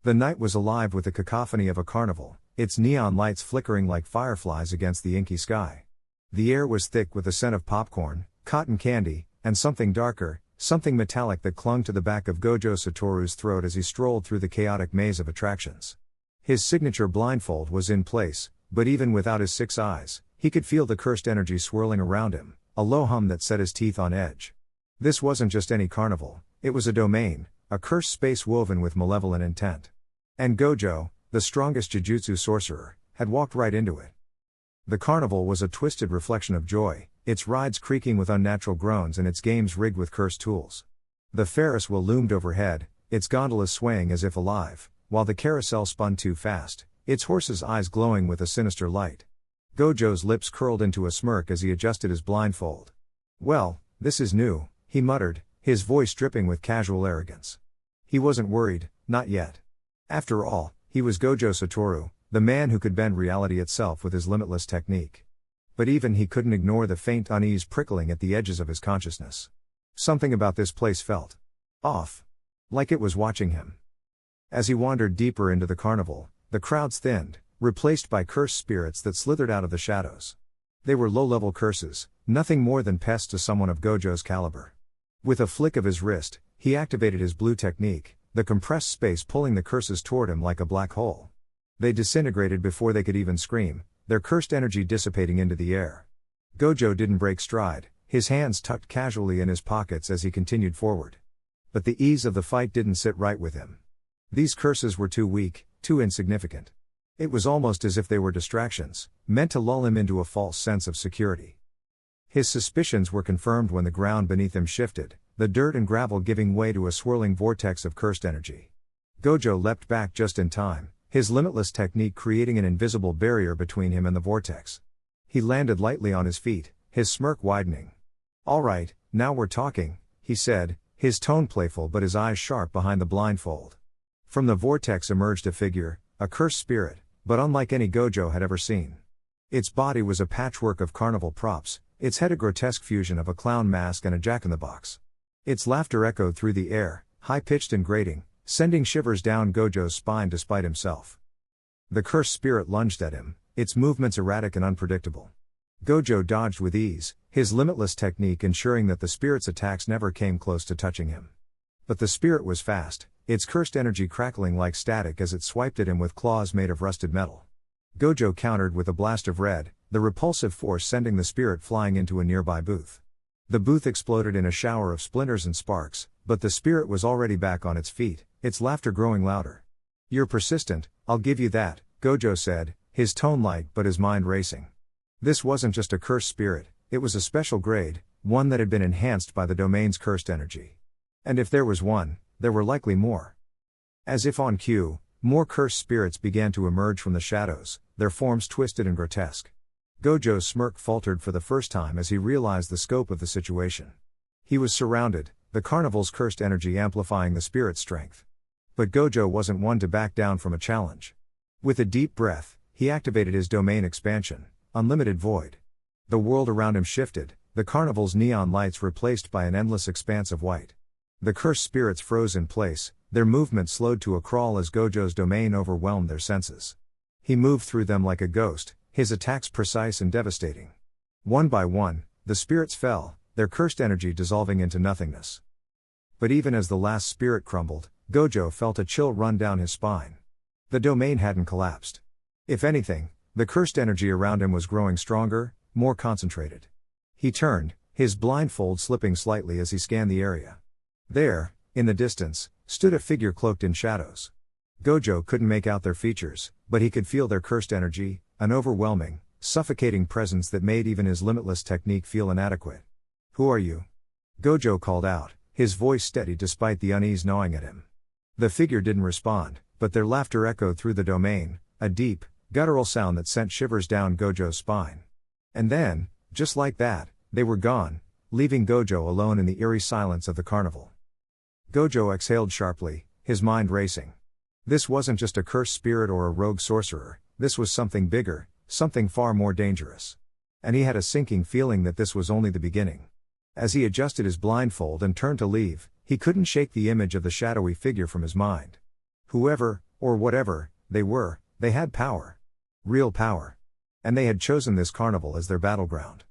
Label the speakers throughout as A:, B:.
A: The night was alive with the cacophony of a carnival, its neon lights flickering like fireflies against the inky sky. The air was thick with the scent of popcorn, cotton candy, and something darker, something metallic that clung to the back of Gojo Satoru's throat as he strolled through the chaotic maze of attractions. His signature blindfold was in place, but even without his 6 eyes, he could feel the cursed energy swirling around him, a low hum that set his teeth on edge. This wasn't just any carnival, it was a domain, a cursed space woven with malevolent intent. And Gojo, the strongest Jujutsu sorcerer, had walked right into it. The carnival was a twisted reflection of joy, its rides creaking with unnatural groans and its games rigged with cursed tools. The Ferris wheel loomed overhead, its gondolas swaying as if alive, while the carousel spun too fast, its horses' eyes glowing with a sinister light. Gojo's lips curled into a smirk as he adjusted his blindfold. "Well, this is new," he muttered, his voice dripping with casual arrogance. He wasn't worried, not yet. After all, he was Gojo Satoru, the man who could bend reality itself with his limitless technique. But even he couldn't ignore the faint unease prickling at the edges of his consciousness. Something about this place felt off. Like it was watching him. As he wandered deeper into the carnival, the crowds thinned, replaced by cursed spirits that slithered out of the shadows. They were low-level curses, nothing more than pests to someone of Gojo's caliber. With a flick of his wrist, he activated his blue technique, the compressed space pulling the curses toward him like a black hole. They disintegrated before they could even scream, their cursed energy dissipating into the air. Gojo didn't break stride, his hands tucked casually in his pockets as he continued forward. But the ease of the fight didn't sit right with him. These curses were too weak, too insignificant. It was almost as if they were distractions, meant to lull him into a false sense of security. His suspicions were confirmed when the ground beneath him shifted, the dirt and gravel giving way to a swirling vortex of cursed energy. Gojo leapt back just in time, his limitless technique creating an invisible barrier between him and the vortex. He landed lightly on his feet, his smirk widening. "All right, now we're talking," he said, his tone playful but his eyes sharp behind the blindfold. From the vortex emerged a figure, a cursed spirit, but unlike any Gojo had ever seen. Its body was a patchwork of carnival props, its head a grotesque fusion of a clown mask and a jack-in-the-box. Its laughter echoed through the air, high-pitched and grating, sending shivers down Gojo's spine despite himself. The cursed spirit lunged at him, its movements erratic and unpredictable. Gojo dodged with ease, his limitless technique ensuring that the spirit's attacks never came close to touching him. But the spirit was fast, its cursed energy crackling like static as it swiped at him with claws made of rusted metal. Gojo countered with a blast of red, the repulsive force sending the spirit flying into a nearby booth. The booth exploded in a shower of splinters and sparks, but the spirit was already back on its feet, its laughter growing louder. "You're persistent, I'll give you that," Gojo said, his tone light but his mind racing. This wasn't just a cursed spirit, it was a special grade, one that had been enhanced by the domain's cursed energy. And if there was one, there were likely more. As if on cue, more cursed spirits began to emerge from the shadows, their forms twisted and grotesque. Gojo's smirk faltered for the first time as he realized the scope of the situation. He was surrounded, the carnival's cursed energy amplifying the spirit's strength. But Gojo wasn't one to back down from a challenge. With a deep breath, he activated his domain expansion, Unlimited Void. The world around him shifted, the carnival's neon lights replaced by an endless expanse of white. The cursed spirits froze in place, their movement slowed to a crawl as Gojo's domain overwhelmed their senses. He moved through them like a ghost, his attacks precise and devastating. One by one, the spirits fell, their cursed energy dissolving into nothingness. But even as the last spirit crumbled, Gojo felt a chill run down his spine. The domain hadn't collapsed. If anything, the cursed energy around him was growing stronger, more concentrated. He turned, his blindfold slipping slightly as he scanned the area. There, in the distance, stood a figure cloaked in shadows. Gojo couldn't make out their features, but he could feel their cursed energy, an overwhelming, suffocating presence that made even his limitless technique feel inadequate. "Who are you?" Gojo called out, his voice steady despite the unease gnawing at him. The figure didn't respond, but their laughter echoed through the domain, a deep, guttural sound that sent shivers down Gojo's spine. And then, just like that, they were gone, leaving Gojo alone in the eerie silence of the carnival. Gojo exhaled sharply, his mind racing. This wasn't just a cursed spirit or a rogue sorcerer, this was something bigger, something far more dangerous. And he had a sinking feeling that this was only the beginning. As he adjusted his blindfold and turned to leave, he couldn't shake the image of the shadowy figure from his mind. Whoever or whatever they were, they had power. Real power. And they had chosen this carnival as their battleground.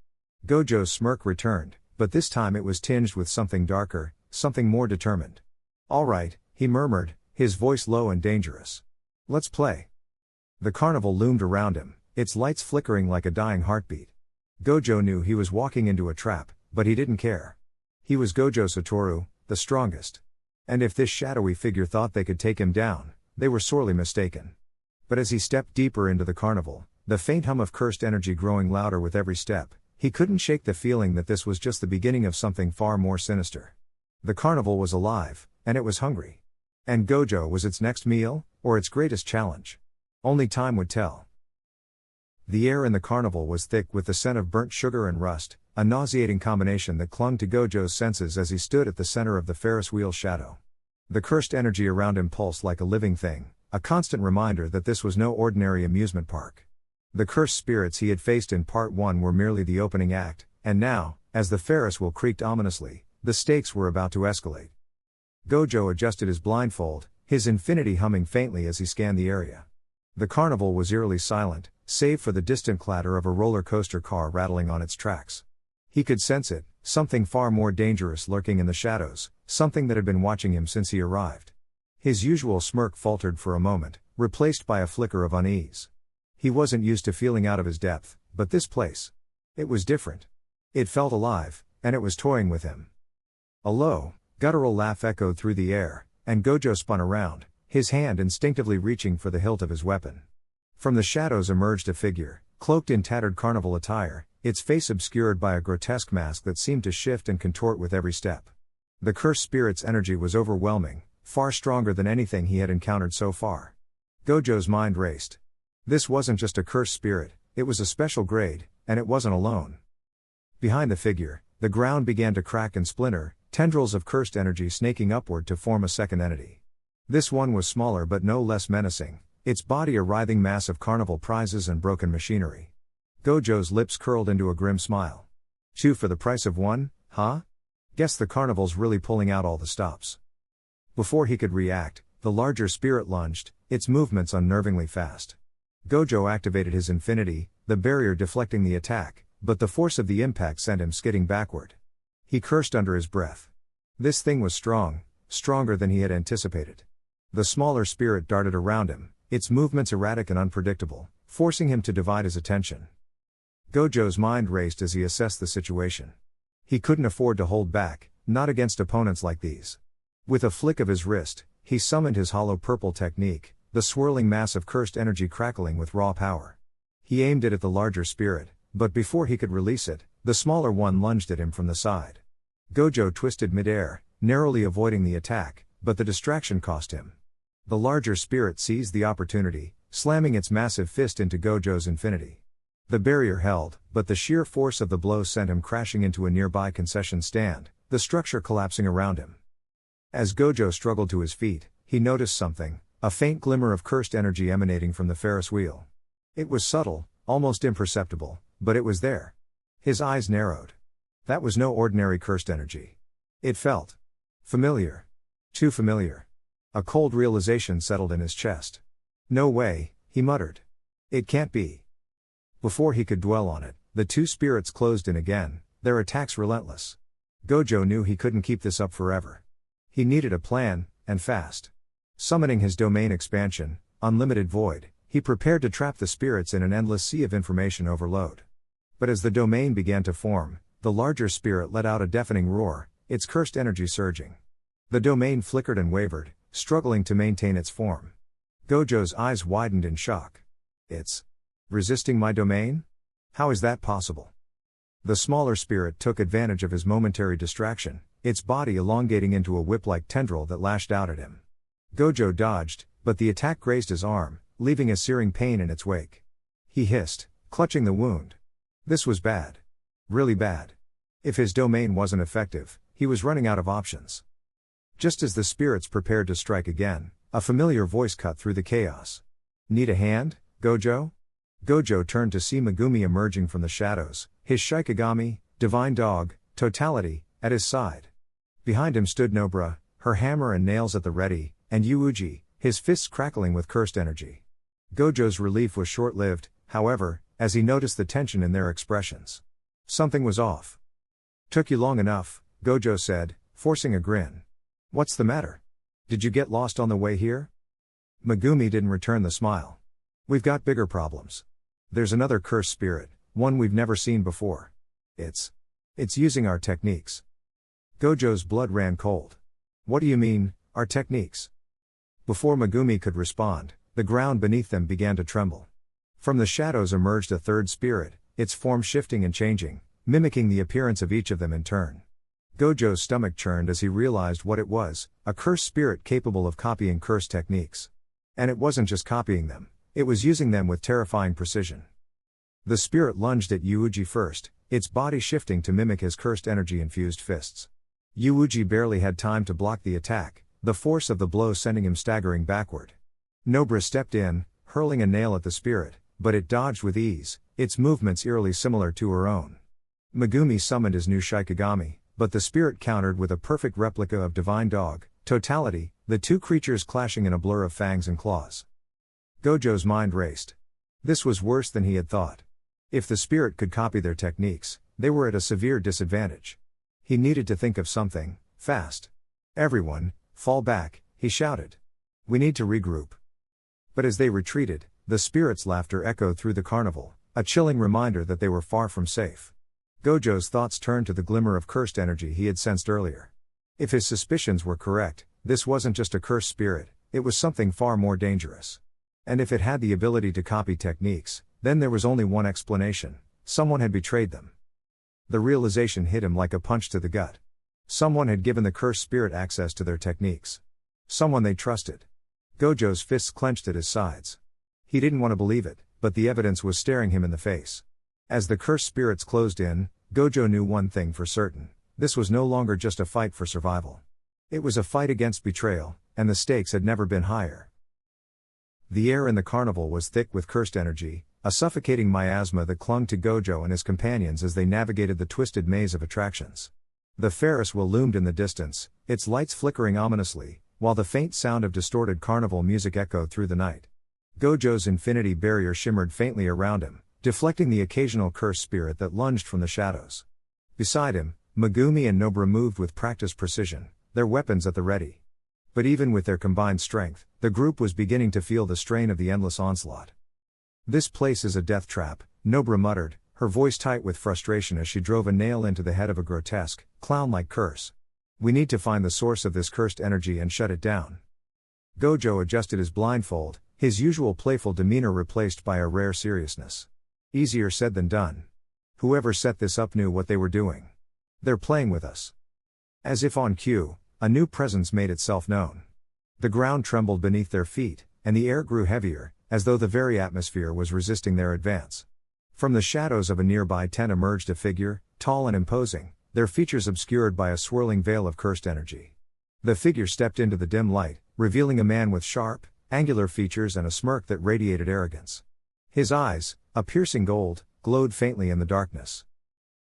A: Gojo's smirk returned, but this time it was tinged with something darker, something more determined. "All right," he murmured, his voice low and dangerous. "Let's play." The carnival loomed around him, its lights flickering like a dying heartbeat. Gojo knew he was walking into a trap, but he didn't care. He was Gojo Satoru, the strongest. And if this shadowy figure thought they could take him down, they were sorely mistaken. But as he stepped deeper into the carnival, the faint hum of cursed energy growing louder with every step, he couldn't shake the feeling that this was just the beginning of something far more sinister. The carnival was alive, and it was hungry. And Gojo was its next meal, or its greatest challenge. Only time would tell. The air in the carnival was thick with the scent of burnt sugar and rust, a nauseating combination that clung to Gojo's senses as he stood at the center of the Ferris wheel shadow. The cursed energy around him pulsed like a living thing, a constant reminder that this was no ordinary amusement park. The cursed spirits he had faced in Part 1 were merely the opening act, and now, as the Ferris wheel creaked ominously, the stakes were about to escalate. Gojo adjusted his blindfold, his infinity humming faintly as he scanned the area. The carnival was eerily silent, save for the distant clatter of a roller coaster car rattling on its tracks. He could sense it, something far more dangerous lurking in the shadows, something that had been watching him since he arrived. His usual smirk faltered for a moment, replaced by a flicker of unease. He wasn't used to feeling out of his depth, but this place. It was different. It felt alive, and it was toying with him. A low, guttural laugh echoed through the air, and Gojo spun around, his hand instinctively reaching for the hilt of his weapon. From the shadows emerged a figure, cloaked in tattered carnival attire, its face obscured by a grotesque mask that seemed to shift and contort with every step. The cursed spirit's energy was overwhelming, far stronger than anything he had encountered so far. Gojo's mind raced. This wasn't just a cursed spirit, it was a special grade, and it wasn't alone. Behind the figure, the ground began to crack and splinter, tendrils of cursed energy snaking upward to form a second entity. This one was smaller but no less menacing, its body a writhing mass of carnival prizes and broken machinery. Gojo's lips curled into a grim smile. "Two for the price of one, huh? Guess the carnival's really pulling out all the stops." Before he could react, the larger spirit lunged, its movements unnervingly fast. Gojo activated his infinity, the barrier deflecting the attack, but the force of the impact sent him skidding backward. He cursed under his breath. This thing was strong, stronger than he had anticipated. The smaller spirit darted around him, its movements erratic and unpredictable, forcing him to divide his attention. Gojo's mind raced as he assessed the situation. He couldn't afford to hold back, not against opponents like these. With a flick of his wrist, he summoned his hollow purple technique, the swirling mass of cursed energy crackling with raw power. He aimed it at the larger spirit, but before he could release it, the smaller one lunged at him from the side. Gojo twisted midair, narrowly avoiding the attack, but the distraction cost him. The larger spirit seized the opportunity, slamming its massive fist into Gojo's infinity. The barrier held, but the sheer force of the blow sent him crashing into a nearby concession stand, the structure collapsing around him. As Gojo struggled to his feet, he noticed something, a faint glimmer of cursed energy emanating from the Ferris wheel. It was subtle, almost imperceptible, but it was there. His eyes narrowed. That was no ordinary cursed energy. It felt familiar. Too familiar. A cold realization settled in his chest. "No way," he muttered. "It can't be." Before he could dwell on it, the two spirits closed in again, their attacks relentless. Gojo knew he couldn't keep this up forever. He needed a plan, and fast. Summoning his domain expansion, Unlimited Void, he prepared to trap the spirits in an endless sea of information overload. But as the domain began to form, the larger spirit let out a deafening roar, its cursed energy surging. The domain flickered and wavered, struggling to maintain its form. Gojo's eyes widened in shock. "It's resisting my domain? How is that possible?" The smaller spirit took advantage of his momentary distraction, its body elongating into a whip-like tendril that lashed out at him. Gojo dodged, but the attack grazed his arm, leaving a searing pain in its wake. He hissed, clutching the wound. This was bad. Really bad. If his domain wasn't effective, he was running out of options. Just as the spirits prepared to strike again, a familiar voice cut through the chaos. "Need a hand, Gojo?" Gojo turned to see Megumi emerging from the shadows, his Shikigami, divine dog, totality, at his side. Behind him stood Nobara, her hammer and nails at the ready, and Yuuji, his fists crackling with cursed energy. Gojo's relief was short-lived, however, as he noticed the tension in their expressions. Something was off. "Took you long enough," Gojo said, forcing a grin. "What's the matter? Did you get lost on the way here?" Megumi didn't return the smile. "We've got bigger problems. There's another cursed spirit, one we've never seen before. It's using our techniques." Gojo's blood ran cold. "What do you mean, our techniques?" Before Megumi could respond, the ground beneath them began to tremble. From the shadows emerged a third spirit, its form shifting and changing, mimicking the appearance of each of them in turn. Gojo's stomach churned as he realized what it was, a cursed spirit capable of copying cursed techniques. And it wasn't just copying them, it was using them with terrifying precision. The spirit lunged at Yuuji first, its body shifting to mimic his cursed energy-infused fists. Yuuji barely had time to block the attack, the force of the blow sending him staggering backward. Nobara stepped in, hurling a nail at the spirit, but it dodged with ease, its movements eerily similar to her own. Megumi summoned his new Shikigami, but the spirit countered with a perfect replica of Divine Dog, Totality, the two creatures clashing in a blur of fangs and claws. Gojo's mind raced. This was worse than he had thought. If the spirit could copy their techniques, they were at a severe disadvantage. He needed to think of something, fast. "Everyone, fall back," he shouted. "We need to regroup." But as they retreated, the spirit's laughter echoed through the carnival, a chilling reminder that they were far from safe. Gojo's thoughts turned to the glimmer of cursed energy he had sensed earlier. If his suspicions were correct, this wasn't just a cursed spirit, it was something far more dangerous. And if it had the ability to copy techniques, then there was only one explanation: someone had betrayed them. The realization hit him like a punch to the gut. Someone had given the cursed spirit access to their techniques. Someone they trusted. Gojo's fists clenched at his sides. He didn't want to believe it, but the evidence was staring him in the face. As the cursed spirits closed in, Gojo knew one thing for certain: this was no longer just a fight for survival. It was a fight against betrayal, and the stakes had never been higher. The air in the carnival was thick with cursed energy, a suffocating miasma that clung to Gojo and his companions as they navigated the twisted maze of attractions. The Ferris wheel loomed in the distance, its lights flickering ominously, while the faint sound of distorted carnival music echoed through the night. Gojo's infinity barrier shimmered faintly around him, deflecting the occasional cursed spirit that lunged from the shadows. Beside him, Megumi and Nobara moved with practiced precision, their weapons at the ready. But even with their combined strength, the group was beginning to feel the strain of the endless onslaught. "This place is a death trap," Nobara muttered, her voice tight with frustration as she drove a nail into the head of a grotesque, clown-like curse. "We need to find the source of this cursed energy and shut it down." Gojo adjusted his blindfold, his usual playful demeanor replaced by a rare seriousness. "Easier said than done. Whoever set this up knew what they were doing. They're playing with us." As if on cue, a new presence made itself known. The ground trembled beneath their feet, and the air grew heavier, as though the very atmosphere was resisting their advance. From the shadows of a nearby tent emerged a figure, tall and imposing, their features obscured by a swirling veil of cursed energy. The figure stepped into the dim light, revealing a man with sharp, angular features and a smirk that radiated arrogance. His eyes, a piercing gold, glowed faintly in the darkness.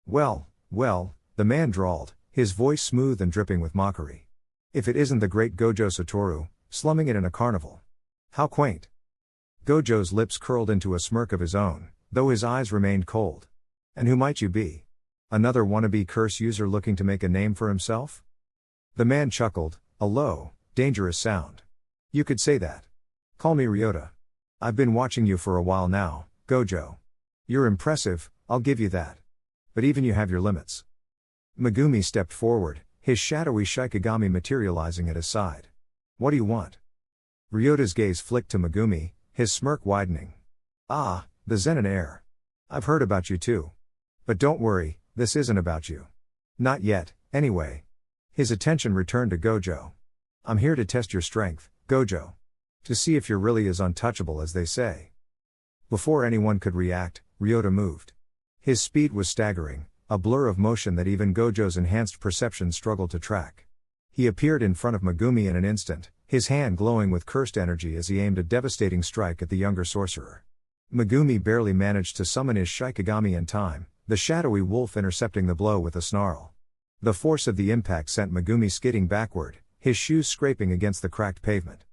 A: Well, the man drawled, his voice smooth and dripping with mockery. "If it isn't the great Gojo Satoru, slumming it in a carnival. How quaint." Gojo's lips curled into a smirk of his own, though his eyes remained cold. "And who might you be? Another wannabe curse user looking to make a name for himself?" The man chuckled, a low, dangerous sound. "You could say that. Call me Ryota. I've been watching you for a while now, Gojo. You're impressive, I'll give you that. But even you have your limits." Megumi stepped forward, his shadowy Shikigami materializing at his side. "What do you want?" Ryota's gaze flicked to Megumi, his smirk widening. "Ah, the Zenin air. I've heard about you too. But don't worry, this isn't about you. Not yet, anyway." His attention returned to Gojo. "I'm here to test your strength, Gojo. To see if you're really as untouchable as they say." Before anyone could react, Ryota moved. His speed was staggering, a blur of motion that even Gojo's enhanced perception struggled to track. He appeared in front of Megumi in an instant, his hand glowing with cursed energy as he aimed a devastating strike at the younger sorcerer. Megumi barely managed to summon his Shikigami in time, the shadowy wolf intercepting the blow with a snarl. The force of the impact sent Megumi skidding backward, his shoes scraping against the cracked pavement.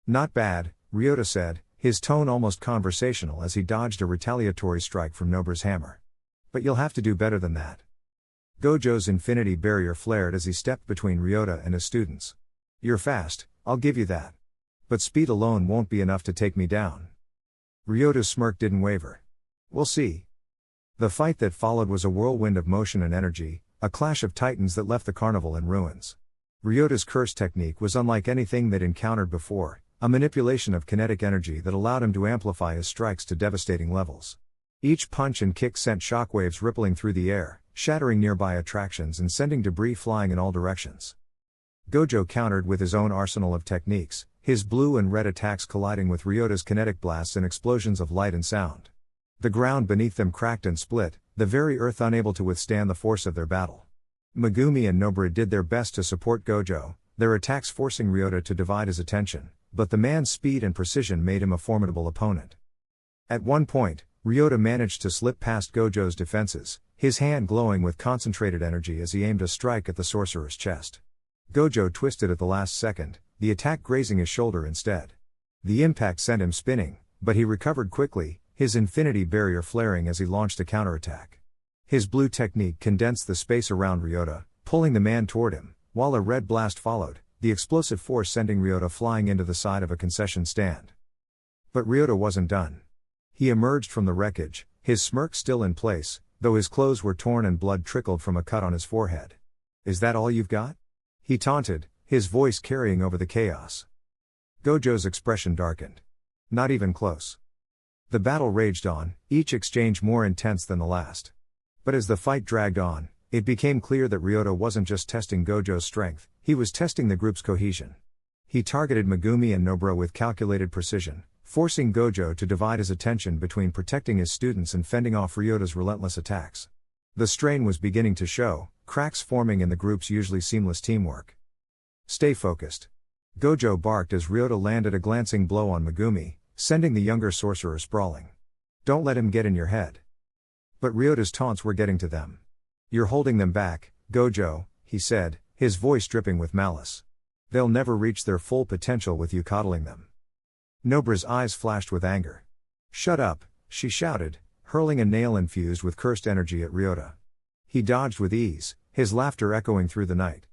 A: Not bad, Ryota said, his tone almost conversational as he dodged a retaliatory strike from Nobra's hammer. But you'll have to do better than that. Gojo's infinity barrier flared as he stepped between Ryota and his students. You're fast, I'll give you that. But speed alone won't be enough to take me down. Ryota's smirk didn't waver. We'll see. The fight that followed was a whirlwind of motion and energy, a clash of titans that left the carnival in ruins. Ryota's curse technique was unlike anything they'd encountered before, a manipulation of kinetic energy that allowed him to amplify his strikes to devastating levels. Each punch and kick sent shockwaves rippling through the air, shattering nearby attractions and sending debris flying in all directions. Gojo countered with his own arsenal of techniques, his blue and red attacks colliding with Ryota's kinetic blasts and explosions of light and sound. The ground beneath them cracked and split, the very earth unable to withstand the force of their battle. Megumi and Nobara did their best to support Gojo, their attacks forcing Ryota to divide his attention, but the man's speed and precision made him a formidable opponent. At one point, Ryota managed to slip past Gojo's defenses, his hand glowing with concentrated energy as he aimed a strike at the sorcerer's chest. Gojo twisted at the last second, the attack grazing his shoulder instead. The impact sent him spinning, but he recovered quickly, his infinity barrier flaring as he launched a counterattack. His blue technique condensed the space around Ryota, pulling the man toward him, while a red blast followed, the explosive force sending Ryota flying into the side of a concession stand. But Ryota wasn't done. He emerged from the wreckage, his smirk still in place, though his clothes were torn and blood trickled from a cut on his forehead. Is that all you've got? He taunted, his voice carrying over the chaos. Gojo's expression darkened. Not even close. The battle raged on, each exchange more intense than the last. But as the fight dragged on, it became clear that Ryota wasn't just testing Gojo's strength, he was testing the group's cohesion. He targeted Megumi and Nobara with calculated precision, forcing Gojo to divide his attention between protecting his students and fending off Ryota's relentless attacks. The strain was beginning to show, cracks forming in the group's usually seamless teamwork. Stay focused. Gojo barked as Ryota landed a glancing blow on Megumi, sending the younger sorcerer sprawling. Don't let him get in your head. But Ryota's taunts were getting to them. You're holding them back, Gojo, he said, his voice dripping with malice. They'll never reach their full potential with you coddling them. Nobara's eyes flashed with anger. Shut up, she shouted, hurling a nail infused with cursed energy at Ryota. He dodged with ease, his laughter echoing through the night.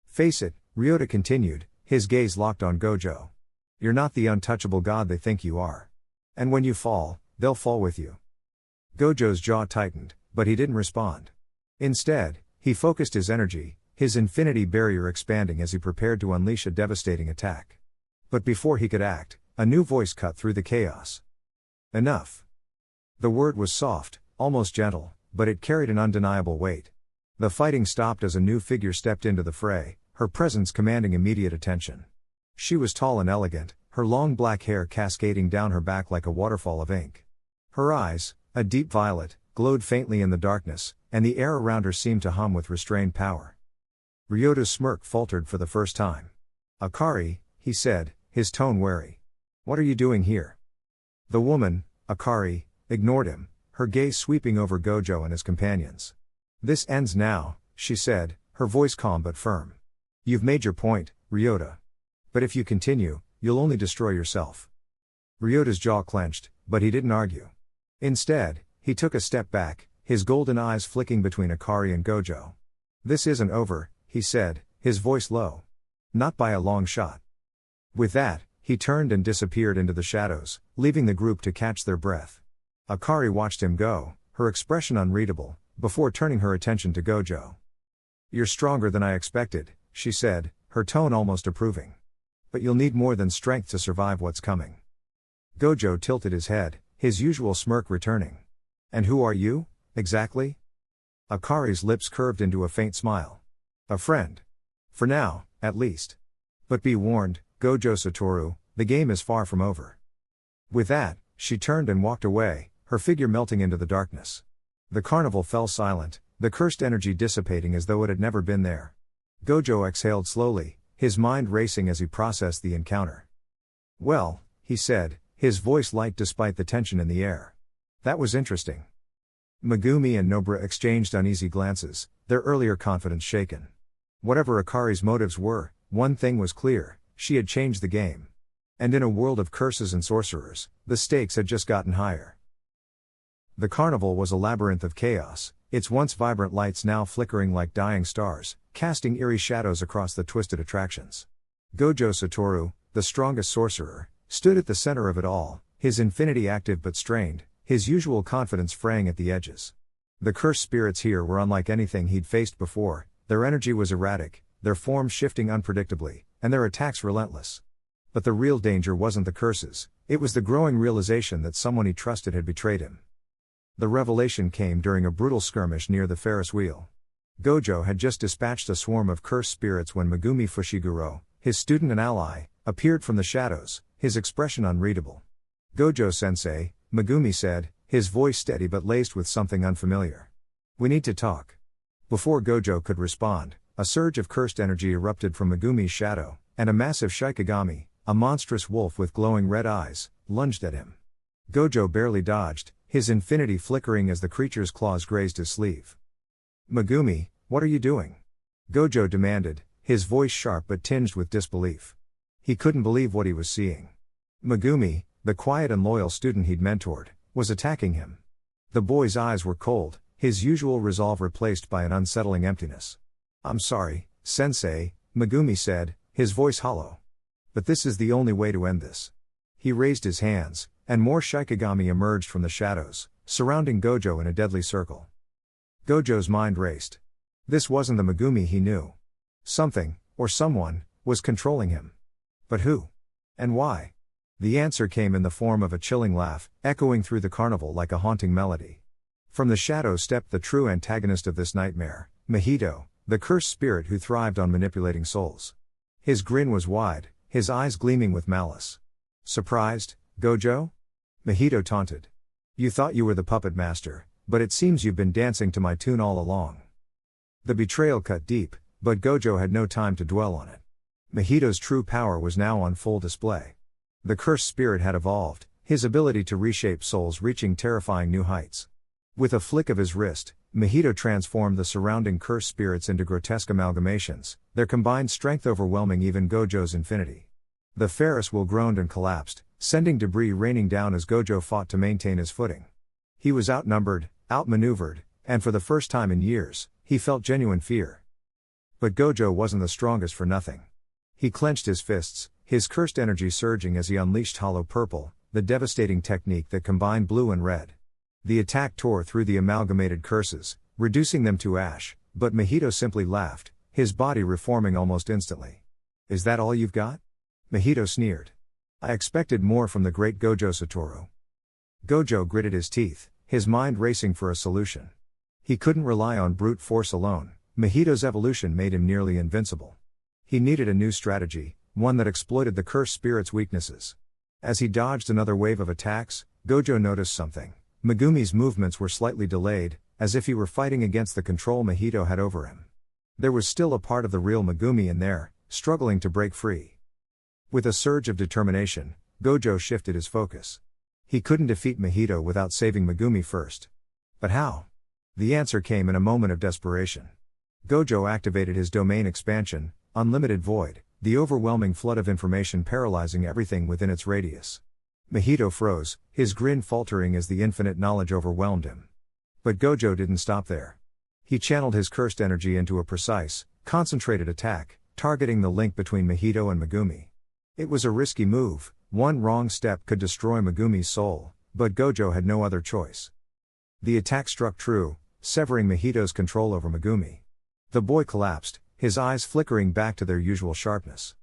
A: Face it, Ryota continued, his gaze locked on Gojo. You're not the untouchable god they think you are. And when you fall, they'll fall with you. Gojo's jaw tightened, but he didn't respond. Instead, he focused his energy, his infinity barrier expanding as he prepared to unleash a devastating attack. But before he could act, a new voice cut through the chaos. Enough. The word was soft, almost gentle, but it carried an undeniable weight. The fighting stopped as a new figure stepped into the fray, her presence commanding immediate attention. She was tall and elegant, her long black hair cascading down her back like a waterfall of ink. Her eyes, a deep violet, glowed faintly in the darkness, and the air around her seemed to hum with restrained power. Ryota's smirk faltered for the first time. Akari, he said, his tone wary. What are you doing here? The woman, Akari, ignored him, her gaze sweeping over Gojo and his companions. This ends now, she said, her voice calm but firm. You've made your point, Ryota. But if you continue, you'll only destroy yourself. Ryota's jaw clenched, but he didn't argue. Instead, he took a step back, his golden eyes flicking between Akari and Gojo. This isn't over, he said, his voice low. Not by a long shot. With that, he turned and disappeared into the shadows, leaving the group to catch their breath. Akari watched him go, her expression unreadable, before turning her attention to Gojo. You're stronger than I expected, she said, her tone almost approving. But you'll need more than strength to survive what's coming. Gojo tilted his head, his usual smirk returning. And who are you, exactly? Akari's lips curved into a faint smile. A friend. For now, at least. But be warned, Gojo Satoru, the game is far from over. With that, she turned and walked away, her figure melting into the darkness. The carnival fell silent, the cursed energy dissipating as though it had never been there. Gojo exhaled slowly, his mind racing as he processed the encounter. Well, he said, his voice light despite the tension in the air. That was interesting. Megumi and Nobara exchanged uneasy glances, their earlier confidence shaken. Whatever Akari's motives were, one thing was clear, she had changed the game. And in a world of curses and sorcerers, the stakes had just gotten higher. The carnival was a labyrinth of chaos, its once vibrant lights now flickering like dying stars, casting eerie shadows across the twisted attractions. Gojo Satoru, the strongest sorcerer, stood at the center of it all, his infinity active but strained, his usual confidence fraying at the edges. The cursed spirits here were unlike anything he'd faced before, their energy was erratic, their forms shifting unpredictably, and their attacks relentless. But the real danger wasn't the curses, it was the growing realization that someone he trusted had betrayed him. The revelation came during a brutal skirmish near the Ferris wheel. Gojo had just dispatched a swarm of cursed spirits when Megumi Fushiguro, his student and ally, appeared from the shadows, his expression unreadable. "Gojo-sensei," Megumi said, his voice steady but laced with something unfamiliar. "We need to talk." Before Gojo could respond, a surge of cursed energy erupted from Megumi's shadow, and a massive Shikigami, a monstrous wolf with glowing red eyes, lunged at him. Gojo barely dodged, his infinity flickering as the creature's claws grazed his sleeve. "Megumi, what are you doing?" Gojo demanded, his voice sharp but tinged with disbelief. He couldn't believe what he was seeing. Megumi, the quiet and loyal student he'd mentored, was attacking him. The boy's eyes were cold, his usual resolve replaced by an unsettling emptiness. "I'm sorry, sensei," Megumi said, his voice hollow. "But this is the only way to end this." He raised his hands, and more Shikigami emerged from the shadows, surrounding Gojo in a deadly circle. Gojo's mind raced. This wasn't the Megumi he knew. Something, or someone, was controlling him. But who? And why? The answer came in the form of a chilling laugh, echoing through the carnival like a haunting melody. From the shadows stepped the true antagonist of this nightmare, Mahito, the cursed spirit who thrived on manipulating souls. His grin was wide, his eyes gleaming with malice. "Surprised, Gojo?" Mahito taunted. "You thought you were the puppet master, but it seems you've been dancing to my tune all along." The betrayal cut deep, but Gojo had no time to dwell on it. Mahito's true power was now on full display. The cursed spirit had evolved, his ability to reshape souls reaching terrifying new heights. With a flick of his wrist, Mahito transformed the surrounding cursed spirits into grotesque amalgamations, their combined strength overwhelming even Gojo's infinity. The Ferris wheel groaned and collapsed, sending debris raining down as Gojo fought to maintain his footing. He was outnumbered, outmaneuvered, and for the first time in years, he felt genuine fear. But Gojo wasn't the strongest for nothing. He clenched his fists, his cursed energy surging as he unleashed Hollow Purple, the devastating technique that combined blue and red. The attack tore through the amalgamated curses, reducing them to ash, but Mahito simply laughed, his body reforming almost instantly. "Is that all you've got?" Mahito sneered. "I expected more from the great Gojo Satoru." Gojo gritted his teeth, his mind racing for a solution. He couldn't rely on brute force alone, Mahito's evolution made him nearly invincible. He needed a new strategy, one that exploited the cursed spirit's weaknesses. As he dodged another wave of attacks, Gojo noticed something. Megumi's movements were slightly delayed, as if he were fighting against the control Mahito had over him. There was still a part of the real Megumi in there, struggling to break free. With a surge of determination, Gojo shifted his focus. He couldn't defeat Mahito without saving Megumi first. But how? The answer came in a moment of desperation. Gojo activated his domain expansion, Unlimited Void, the overwhelming flood of information paralyzing everything within its radius. Mahito froze, his grin faltering as the infinite knowledge overwhelmed him. But Gojo didn't stop there. He channeled his cursed energy into a precise, concentrated attack, targeting the link between Mahito and Megumi. It was a risky move, one wrong step could destroy Megumi's soul, but Gojo had no other choice. The attack struck true, severing Mahito's control over Megumi. The boy collapsed, his eyes flickering back to their usual sharpness.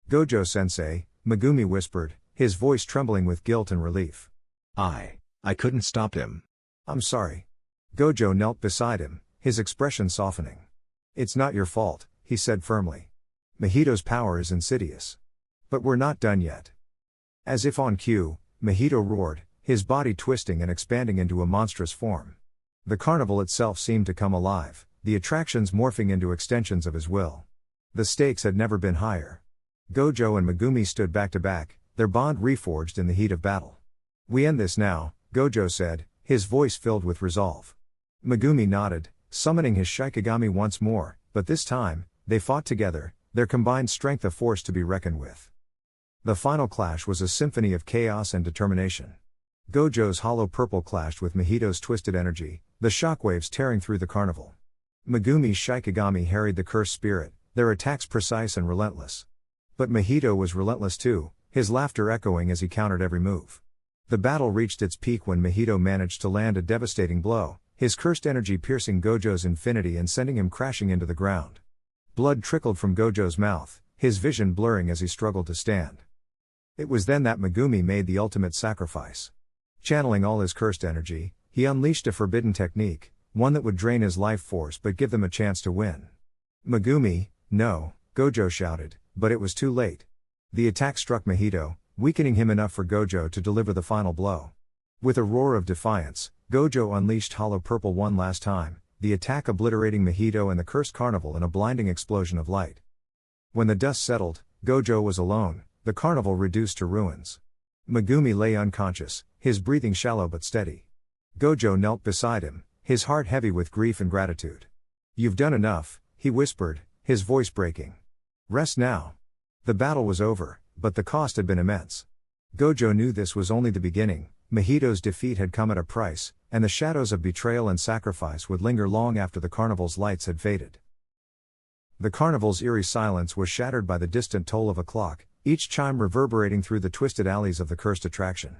A: "Gojo-sensei," Megumi whispered, his voice trembling with guilt and relief. I couldn't stop him. "I'm sorry." Gojo knelt beside him, his expression softening. "It's not your fault," he said firmly. "Mahito's power is insidious. But we're not done yet." As if on cue, Mahito roared, his body twisting and expanding into a monstrous form. The carnival itself seemed to come alive, the attractions morphing into extensions of his will. The stakes had never been higher. Gojo and Megumi stood back to back, their bond reforged in the heat of battle. "We end this now," Gojo said, his voice filled with resolve. Megumi nodded, summoning his Shikigami once more, but this time, they fought together, their combined strength a force to be reckoned with. The final clash was a symphony of chaos and determination. Gojo's hollow purple clashed with Mahito's twisted energy, the shockwaves tearing through the carnival. Megumi's Shikigami harried the cursed spirit, their attacks precise and relentless. But Mahito was relentless too, his laughter echoing as he countered every move. The battle reached its peak when Mahito managed to land a devastating blow, his cursed energy piercing Gojo's infinity and sending him crashing into the ground. Blood trickled from Gojo's mouth, his vision blurring as he struggled to stand. It was then that Megumi made the ultimate sacrifice. Channeling all his cursed energy, he unleashed a forbidden technique, one that would drain his life force but give them a chance to win. "Megumi, no," Gojo shouted, but it was too late. The attack struck Mahito, weakening him enough for Gojo to deliver the final blow. With a roar of defiance, Gojo unleashed Hollow Purple one last time, the attack obliterating Mahito and the cursed carnival in a blinding explosion of light. When the dust settled, Gojo was alone, the carnival reduced to ruins. Megumi lay unconscious, his breathing shallow but steady. Gojo knelt beside him, his heart heavy with grief and gratitude. "You've done enough," he whispered, his voice breaking. "Rest now." The battle was over, but the cost had been immense. Gojo knew this was only the beginning. Mahito's defeat had come at a price, and the shadows of betrayal and sacrifice would linger long after the carnival's lights had faded. The carnival's eerie silence was shattered by the distant toll of a clock, each chime reverberating through the twisted alleys of the cursed attraction.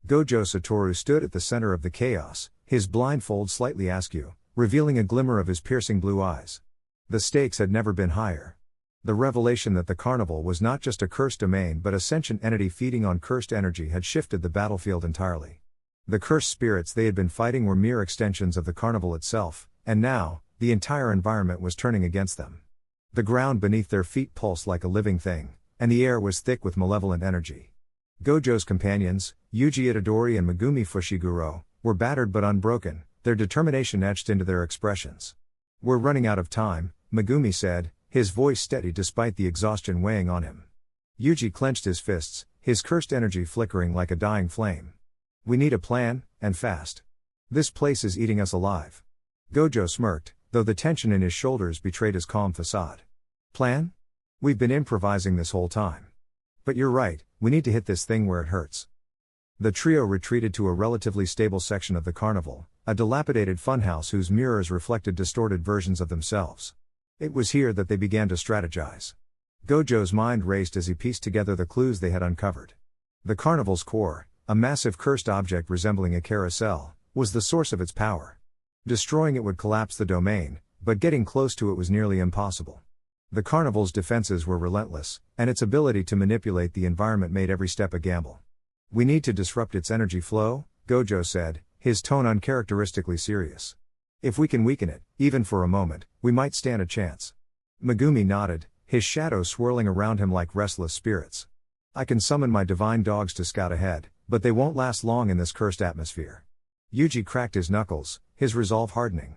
A: Gojo Satoru stood at the center of the chaos, his blindfold slightly askew, revealing a glimmer of his piercing blue eyes. The stakes had never been higher. The revelation that the carnival was not just a cursed domain but a sentient entity feeding on cursed energy had shifted the battlefield entirely. The cursed spirits they had been fighting were mere extensions of the carnival itself, and now, the entire environment was turning against them. The ground beneath their feet pulsed like a living thing, and the air was thick with malevolent energy. Gojo's companions, Yuji Itadori and Megumi Fushiguro, were battered but unbroken, their determination etched into their expressions. "We're running out of time," Megumi said, his voice steady despite the exhaustion weighing on him. Yuji clenched his fists, his cursed energy flickering like a dying flame. "We need a plan, and fast. This place is eating us alive." Gojo smirked, though the tension in his shoulders betrayed his calm facade. "Plan? We've been improvising this whole time. But you're right, we need to hit this thing where it hurts." The trio retreated to a relatively stable section of the carnival, a dilapidated funhouse whose mirrors reflected distorted versions of themselves. It was here that they began to strategize. Gojo's mind raced as he pieced together the clues they had uncovered. The carnival's core, a massive cursed object resembling a carousel, was the source of its power. Destroying it would collapse the domain, but getting close to it was nearly impossible. The carnival's defenses were relentless, and its ability to manipulate the environment made every step a gamble. "We need to disrupt its energy flow," Gojo said, his tone uncharacteristically serious. "If we can weaken it, even for a moment, we might stand a chance." Megumi nodded, his shadows swirling around him like restless spirits. "I can summon my divine dogs to scout ahead, but they won't last long in this cursed atmosphere." Yuji cracked his knuckles, his resolve hardening.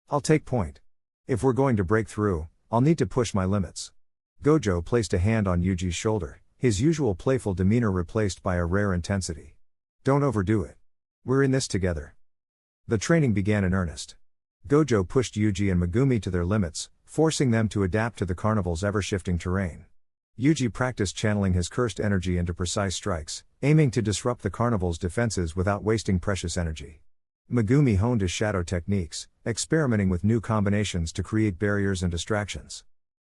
A: "I'll take point. If we're going to break through, I'll need to push my limits." Gojo placed a hand on Yuji's shoulder, his usual playful demeanor replaced by a rare intensity. "Don't overdo it. We're in this together." The training began in earnest. Gojo pushed Yuji and Megumi to their limits, forcing them to adapt to the carnival's ever-shifting terrain. Yuji practiced channeling his cursed energy into precise strikes, aiming to disrupt the carnival's defenses without wasting precious energy. Megumi honed his shadow techniques, experimenting with new combinations to create barriers and distractions.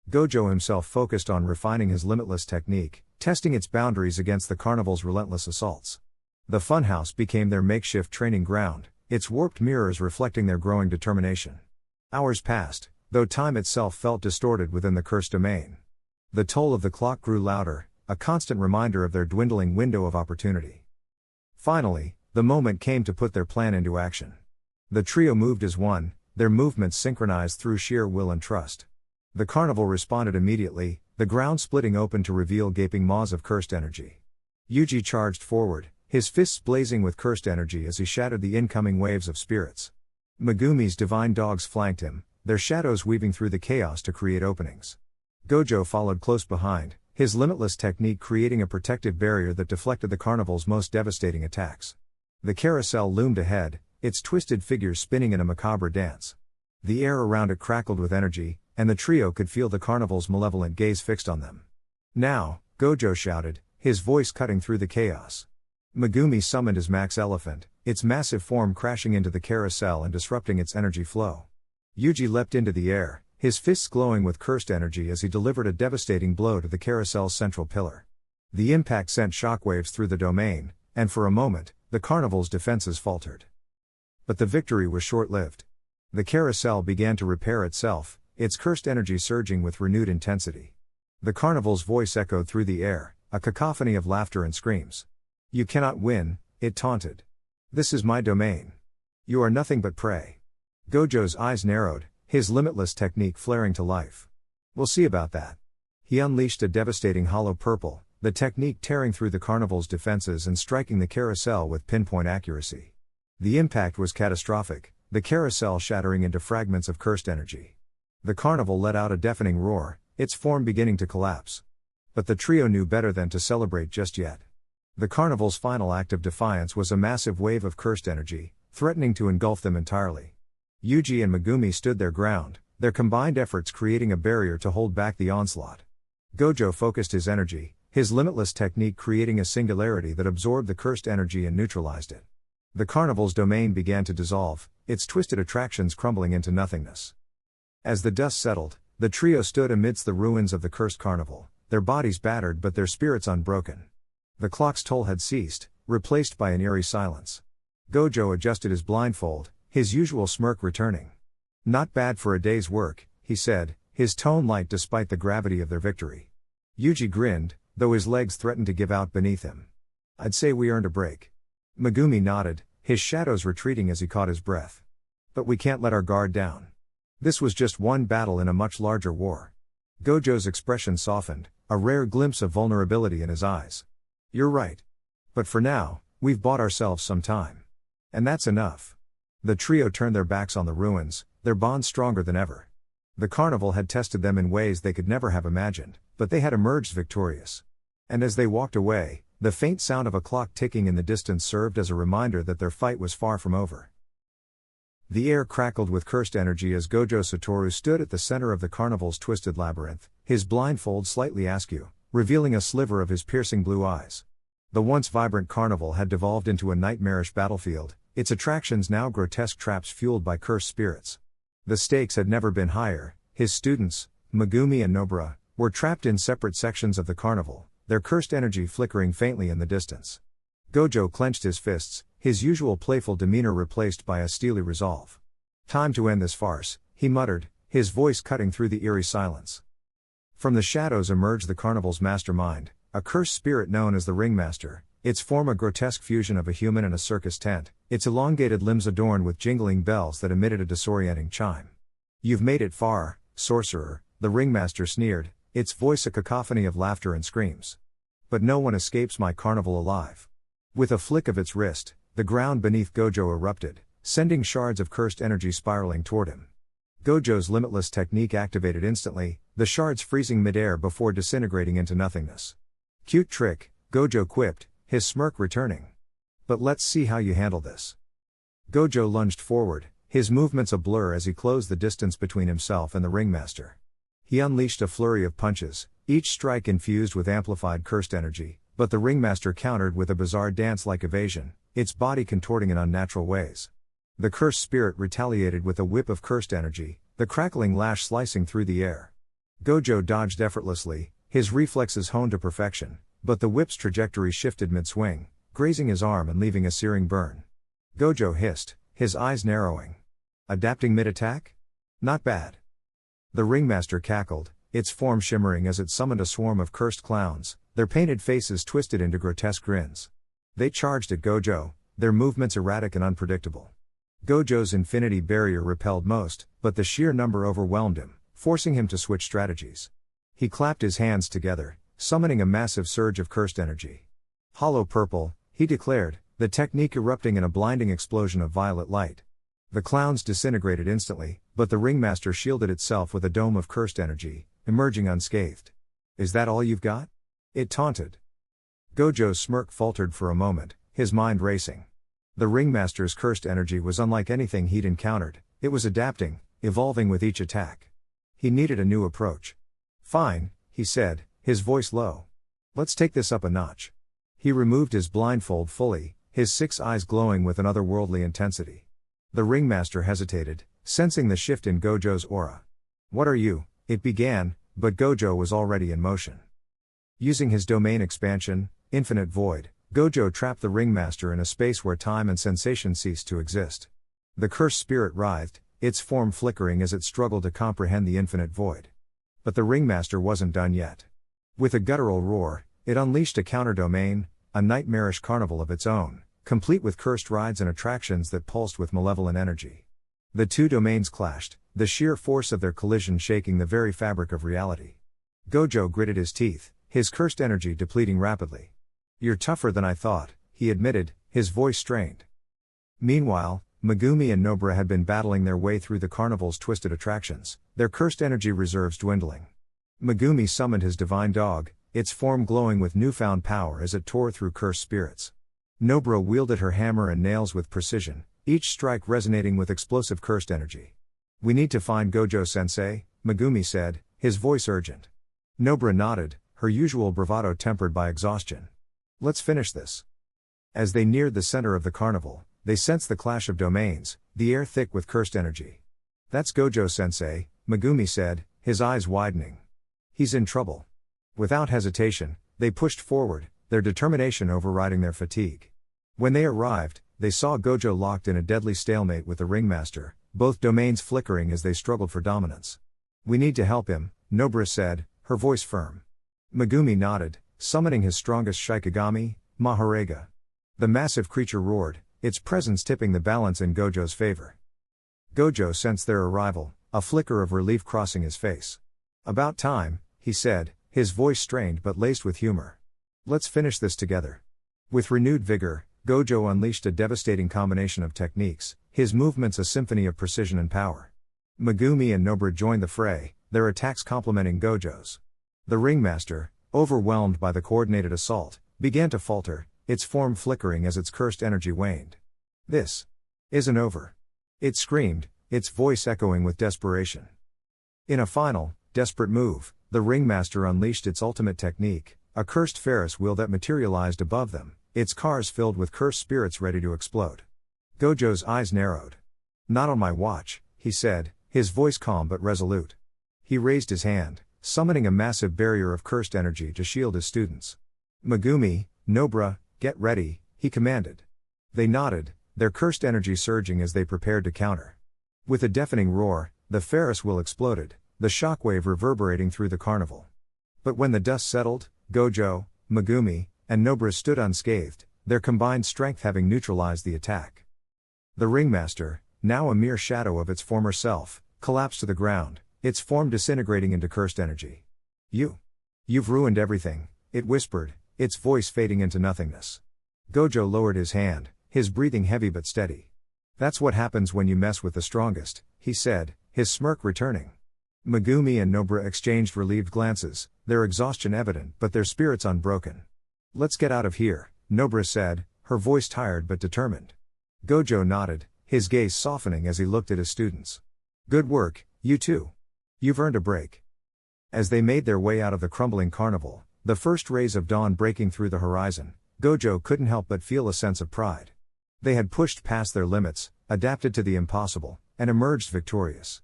A: Gojo himself focused on refining his limitless technique, testing its boundaries against the carnival's relentless assaults. The funhouse became their makeshift training ground, its warped mirrors reflecting their growing determination. Hours passed, though time itself felt distorted within the cursed domain. The toll of the clock grew louder, a constant reminder of their dwindling window of opportunity. Finally, the moment came to put their plan into action. The trio moved as one, their movements synchronized through sheer will and trust. The carnival responded immediately, the ground splitting open to reveal gaping maws of cursed energy. Yuji charged forward, his fists blazing with cursed energy as he shattered the incoming waves of spirits. Megumi's divine dogs flanked him, their shadows weaving through the chaos to create openings. Gojo followed close behind, his limitless technique creating a protective barrier that deflected the carnival's most devastating attacks. The carousel loomed ahead, its twisted figures spinning in a macabre dance. The air around it crackled with energy, and the trio could feel the carnival's malevolent gaze fixed on them. "Now," Gojo shouted, his voice cutting through the chaos. Megumi summoned his max elephant, its massive form crashing into the carousel and disrupting its energy flow. Yuji leapt into the air, his fists glowing with cursed energy as he delivered a devastating blow to the carousel's central pillar. The impact sent shockwaves through the domain, and for a moment, the carnival's defenses faltered. But the victory was short-lived. The carousel began to repair itself, its cursed energy surging with renewed intensity. The carnival's voice echoed through the air, a cacophony of laughter and screams. "You cannot win," it taunted. "This is my domain. You are nothing but prey." Gojo's eyes narrowed, his limitless technique flaring to life. "We'll see about that." He unleashed a devastating hollow purple, the technique tearing through the carnival's defenses and striking the carousel with pinpoint accuracy. The impact was catastrophic, the carousel shattering into fragments of cursed energy. The carnival let out a deafening roar, its form beginning to collapse. But the trio knew better than to celebrate just yet. The carnival's final act of defiance was a massive wave of cursed energy, threatening to engulf them entirely. Yuji and Megumi stood their ground, their combined efforts creating a barrier to hold back the onslaught. Gojo focused his energy, his limitless technique creating a singularity that absorbed the cursed energy and neutralized it. The carnival's domain began to dissolve, its twisted attractions crumbling into nothingness. As the dust settled, the trio stood amidst the ruins of the cursed carnival, their bodies battered but their spirits unbroken. The clock's toll had ceased, replaced by an eerie silence. Gojo adjusted his blindfold, his usual smirk returning. "Not bad for a day's work," he said, his tone light despite the gravity of their victory. Yuji grinned, though his legs threatened to give out beneath him. "I'd say we earned a break." Megumi nodded, his shadows retreating as he caught his breath. "But we can't let our guard down. This was just one battle in a much larger war." Gojo's expression softened, a rare glimpse of vulnerability in his eyes. "You're right. But for now, we've bought ourselves some time. And that's enough." The trio turned their backs on the ruins, their bond stronger than ever. The carnival had tested them in ways they could never have imagined, but they had emerged victorious. And as they walked away, the faint sound of a clock ticking in the distance served as a reminder that their fight was far from over. The air crackled with cursed energy as Gojo Satoru stood at the center of the carnival's twisted labyrinth, his blindfold slightly askew, revealing a sliver of his piercing blue eyes. The once vibrant carnival had devolved into a nightmarish battlefield, its attractions now grotesque traps fueled by cursed spirits. The stakes had never been higher. His students, Megumi and Nobara, were trapped in separate sections of the carnival, their cursed energy flickering faintly in the distance. Gojo clenched his fists, his usual playful demeanor replaced by a steely resolve. "Time to end this farce," he muttered, his voice cutting through the eerie silence. From the shadows emerged the carnival's mastermind, a cursed spirit known as the Ringmaster, its form a grotesque fusion of a human and a circus tent, its elongated limbs adorned with jingling bells that emitted a disorienting chime. "You've made it far, sorcerer," the Ringmaster sneered, its voice a cacophony of laughter and screams. "But no one escapes my carnival alive." With a flick of its wrist, the ground beneath Gojo erupted, sending shards of cursed energy spiraling toward him. Gojo's limitless technique activated instantly, the shards freezing midair before disintegrating into nothingness. "Cute trick," Gojo quipped, his smirk returning. "But let's see how you handle this." Gojo lunged forward, his movements a blur as he closed the distance between himself and the Ringmaster. He unleashed a flurry of punches, each strike infused with amplified cursed energy, but the Ringmaster countered with a bizarre dance-like evasion, its body contorting in unnatural ways. The cursed spirit retaliated with a whip of cursed energy, the crackling lash slicing through the air. Gojo dodged effortlessly, his reflexes honed to perfection, but the whip's trajectory shifted mid-swing, grazing his arm and leaving a searing burn. Gojo hissed, his eyes narrowing. "Adapting mid-attack? Not bad." The Ringmaster cackled, its form shimmering as it summoned a swarm of cursed clowns, their painted faces twisted into grotesque grins. They charged at Gojo, their movements erratic and unpredictable. Gojo's infinity barrier repelled most, but the sheer number overwhelmed him, forcing him to switch strategies. He clapped his hands together, summoning a massive surge of cursed energy. "Hollow purple," he declared, the technique erupting in a blinding explosion of violet light. The clowns disintegrated instantly, but the Ringmaster shielded itself with a dome of cursed energy, emerging unscathed. "Is that all you've got?" it taunted. Gojo's smirk faltered for a moment, his mind racing. The Ringmaster's cursed energy was unlike anything he'd encountered, it was adapting, evolving with each attack. He needed a new approach. "Fine," he said, his voice low. Let's take this up a notch. He removed his blindfold fully, his 6 eyes glowing with an otherworldly intensity. The ringmaster hesitated, sensing the shift in Gojo's aura. What are you? It began, but Gojo was already in motion. Using his domain expansion, Infinite Void, Gojo trapped the ringmaster in a space where time and sensation ceased to exist. The cursed spirit writhed, its form flickering as it struggled to comprehend the infinite void. But the ringmaster wasn't done yet. With a guttural roar, it unleashed a counter-domain, a nightmarish carnival of its own, complete with cursed rides and attractions that pulsed with malevolent energy. The 2 domains clashed, the sheer force of their collision shaking the very fabric of reality. Gojo gritted his teeth, his cursed energy depleting rapidly. "You're tougher than I thought," he admitted, his voice strained. Meanwhile, Megumi and Nobara had been battling their way through the carnival's twisted attractions, their cursed energy reserves dwindling. Megumi summoned his divine dog, its form glowing with newfound power as it tore through cursed spirits. Nobara wielded her hammer and nails with precision, each strike resonating with explosive cursed energy. "We need to find Gojo-sensei," Megumi said, his voice urgent. Nobara nodded, her usual bravado tempered by exhaustion. "Let's finish this." As they neared the center of the carnival, they sensed the clash of domains, the air thick with cursed energy. "That's Gojo-sensei," Megumi said, his eyes widening. "He's in trouble." Without hesitation, they pushed forward, their determination overriding their fatigue. When they arrived, they saw Gojo locked in a deadly stalemate with the ringmaster, both domains flickering as they struggled for dominance. "We need to help him," Nobara said, her voice firm. Megumi nodded, summoning his strongest Shikigami, Maharega. The massive creature roared, its presence tipping the balance in Gojo's favor. Gojo sensed their arrival, a flicker of relief crossing his face. "About time," he said, his voice strained but laced with humor. "Let's finish this together." With renewed vigor, Gojo unleashed a devastating combination of techniques, his movements a symphony of precision and power. Megumi and Nobara joined the fray, their attacks complementing Gojo's. The ringmaster, overwhelmed by the coordinated assault, began to falter, its form flickering as its cursed energy waned. "This isn't over," it screamed, its voice echoing with desperation. In a final, desperate move, the ringmaster unleashed its ultimate technique, a cursed Ferris wheel that materialized above them, its cars filled with cursed spirits ready to explode. Gojo's eyes narrowed. "Not on my watch," he said, his voice calm but resolute. He raised his hand, summoning a massive barrier of cursed energy to shield his students. "Megumi, Nobara, get ready," he commanded. They nodded, their cursed energy surging as they prepared to counter. With a deafening roar, the Ferris wheel exploded, the shockwave reverberating through the carnival. But when the dust settled, Gojo, Megumi, and Nobara stood unscathed, their combined strength having neutralized the attack. The ringmaster, now a mere shadow of its former self, collapsed to the ground, its form disintegrating into cursed energy. You've ruined everything," it whispered, its voice fading into nothingness. Gojo lowered his hand, his breathing heavy but steady. "That's what happens when you mess with the strongest," he said, his smirk returning. Megumi and Nobara exchanged relieved glances, their exhaustion evident but their spirits unbroken. "Let's get out of here," Nobara said, her voice tired but determined. Gojo nodded, his gaze softening as he looked at his students. "Good work, you two. You've earned a break." As they made their way out of the crumbling carnival, the first rays of dawn breaking through the horizon, Gojo couldn't help but feel a sense of pride. They had pushed past their limits, adapted to the impossible, and emerged victorious.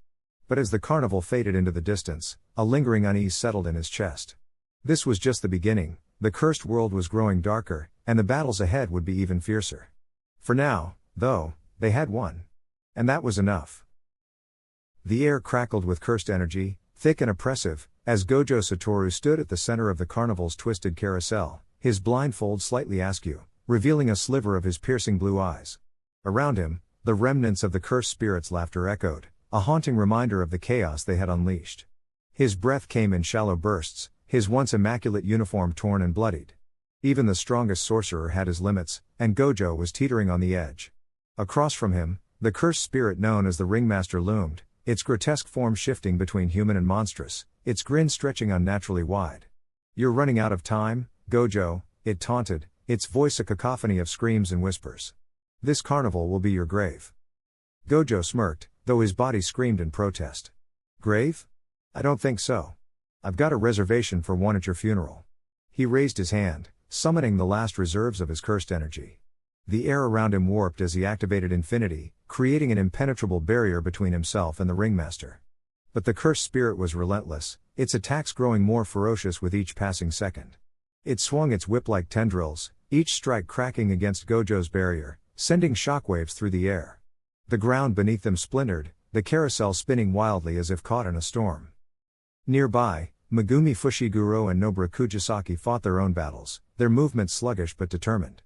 A: But as the carnival faded into the distance, a lingering unease settled in his chest. This was just the beginning, the cursed world was growing darker, and the battles ahead would be even fiercer. For now, though, they had won. And that was enough. The air crackled with cursed energy, thick and oppressive, as Gojo Satoru stood at the center of the carnival's twisted carousel, his blindfold slightly askew, revealing a sliver of his piercing blue eyes. Around him, the remnants of the cursed spirit's laughter echoed, a haunting reminder of the chaos they had unleashed. His breath came in shallow bursts, his once immaculate uniform torn and bloodied. Even the strongest sorcerer had his limits, and Gojo was teetering on the edge. Across from him, the cursed spirit known as the Ringmaster loomed, its grotesque form shifting between human and monstrous, its grin stretching unnaturally wide. "You're running out of time, Gojo," it taunted, its voice a cacophony of screams and whispers. "This carnival will be your grave." Gojo smirked, though his body screamed in protest. "Grave? I don't think so. I've got a reservation for one at your funeral." He raised his hand, summoning the last reserves of his cursed energy. The air around him warped as he activated Infinity, creating an impenetrable barrier between himself and the Ringmaster. But the cursed spirit was relentless, its attacks growing more ferocious with each passing second. It swung its whip like tendrils, each strike cracking against Gojo's barrier, sending shockwaves through the air. The ground beneath them splintered, the carousel spinning wildly as if caught in a storm. Nearby, Megumi Fushiguro and Nobara Kujisaki fought their own battles, their movements sluggish but determined.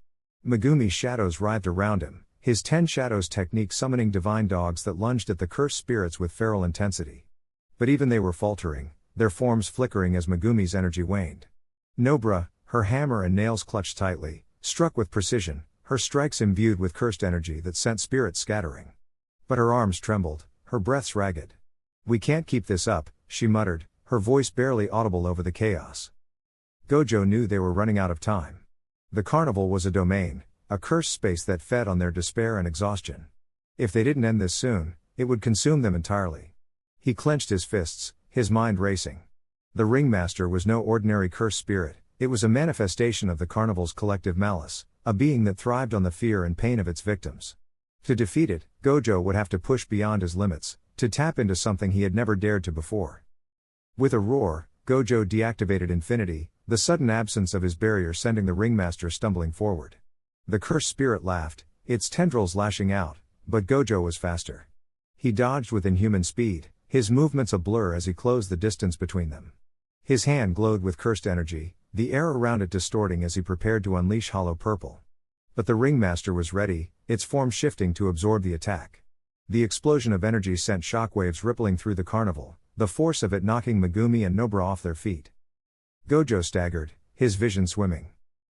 A: Megumi's shadows writhed around him, his 10 shadows technique summoning divine dogs that lunged at the cursed spirits with feral intensity. But even they were faltering, their forms flickering as Megumi's energy waned. Nobara, her hammer and nails clutched tightly, struck with precision, her strikes imbued with cursed energy that sent spirits scattering. But her arms trembled, her breaths ragged. "We can't keep this up," she muttered, her voice barely audible over the chaos. Gojo knew they were running out of time. The Carnival was a domain, a cursed space that fed on their despair and exhaustion. If they didn't end this soon, it would consume them entirely. He clenched his fists, his mind racing. The Ringmaster was no ordinary cursed spirit, it was a manifestation of the Carnival's collective malice, a being that thrived on the fear and pain of its victims. To defeat it, Gojo would have to push beyond his limits, to tap into something he had never dared to before. With a roar, Gojo deactivated Infinity, the sudden absence of his barrier sending the Ringmaster stumbling forward. The cursed spirit laughed, its tendrils lashing out, but Gojo was faster. He dodged with inhuman speed, his movements a blur as he closed the distance between them. His hand glowed with cursed energy, the air around it distorting as he prepared to unleash hollow purple. But the Ringmaster was ready, its form shifting to absorb the attack. The explosion of energy sent shockwaves rippling through the Carnival, the force of it knocking Megumi and Nobara off their feet. Gojo staggered, his vision swimming.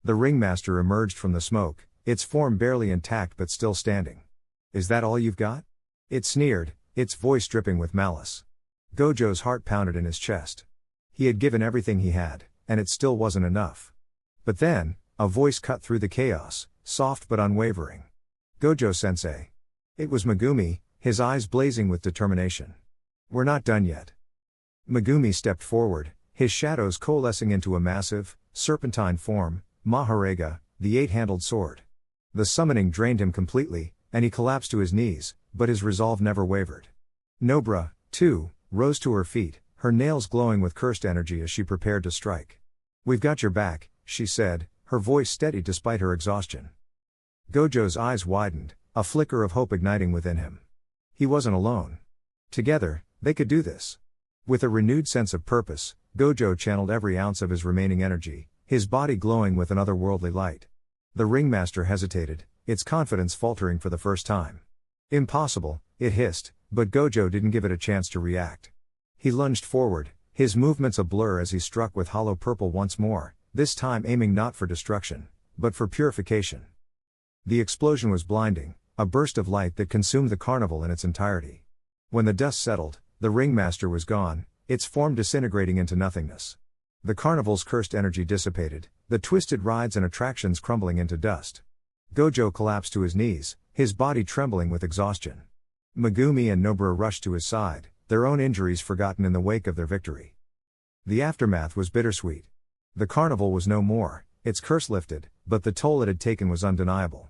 A: The Ringmaster emerged from the smoke, its form barely intact but still standing. "Is that all you've got?" It sneered, its voice dripping with malice. Gojo's heart pounded in his chest. He had given everything he had, and it still wasn't enough. But then, a voice cut through the chaos, soft but unwavering. "Gojo-sensei." It was Megumi, his eyes blazing with determination. "We're not done yet." Megumi stepped forward, his shadows coalescing into a massive, serpentine form, Maharega, the 8-handled sword. The summoning drained him completely, and he collapsed to his knees, but his resolve never wavered. Nobara, too, rose to her feet, her nails glowing with cursed energy as she prepared to strike. "We've got your back," she said, her voice steady despite her exhaustion. Gojo's eyes widened, a flicker of hope igniting within him. He wasn't alone. Together, they could do this. With a renewed sense of purpose, Gojo channeled every ounce of his remaining energy, his body glowing with an otherworldly light. The Ringmaster hesitated, its confidence faltering for the first time. "Impossible," it hissed, but Gojo didn't give it a chance to react. He lunged forward, his movements a blur as he struck with hollow purple once more, this time aiming not for destruction, but for purification. The explosion was blinding, a burst of light that consumed the Carnival in its entirety. When the dust settled, the Ringmaster was gone, its form disintegrating into nothingness. The Carnival's cursed energy dissipated, the twisted rides and attractions crumbling into dust. Gojo collapsed to his knees, his body trembling with exhaustion. Megumi and Nobara rushed to his side, their own injuries forgotten in the wake of their victory. The aftermath was bittersweet. The Carnival was no more, its curse lifted, but the toll it had taken was undeniable.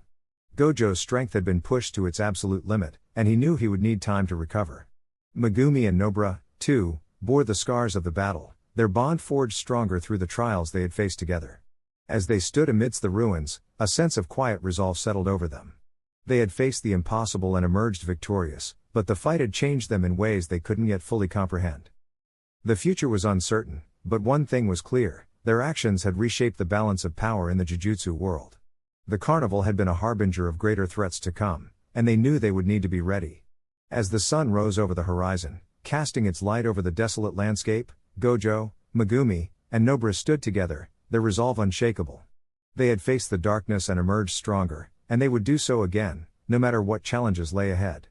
A: Gojo's strength had been pushed to its absolute limit, and he knew he would need time to recover. Megumi and Nobara, too, bore the scars of the battle, their bond forged stronger through the trials they had faced together. As they stood amidst the ruins, a sense of quiet resolve settled over them. They had faced the impossible and emerged victorious, but the fight had changed them in ways they couldn't yet fully comprehend. The future was uncertain, but one thing was clear, their actions had reshaped the balance of power in the Jujutsu world. The Carnival had been a harbinger of greater threats to come, and they knew they would need to be ready. As the sun rose over the horizon, casting its light over the desolate landscape, Gojo, Megumi, and Nobara stood together, their resolve unshakable. They had faced the darkness and emerged stronger, and they would do so again, no matter what challenges lay ahead.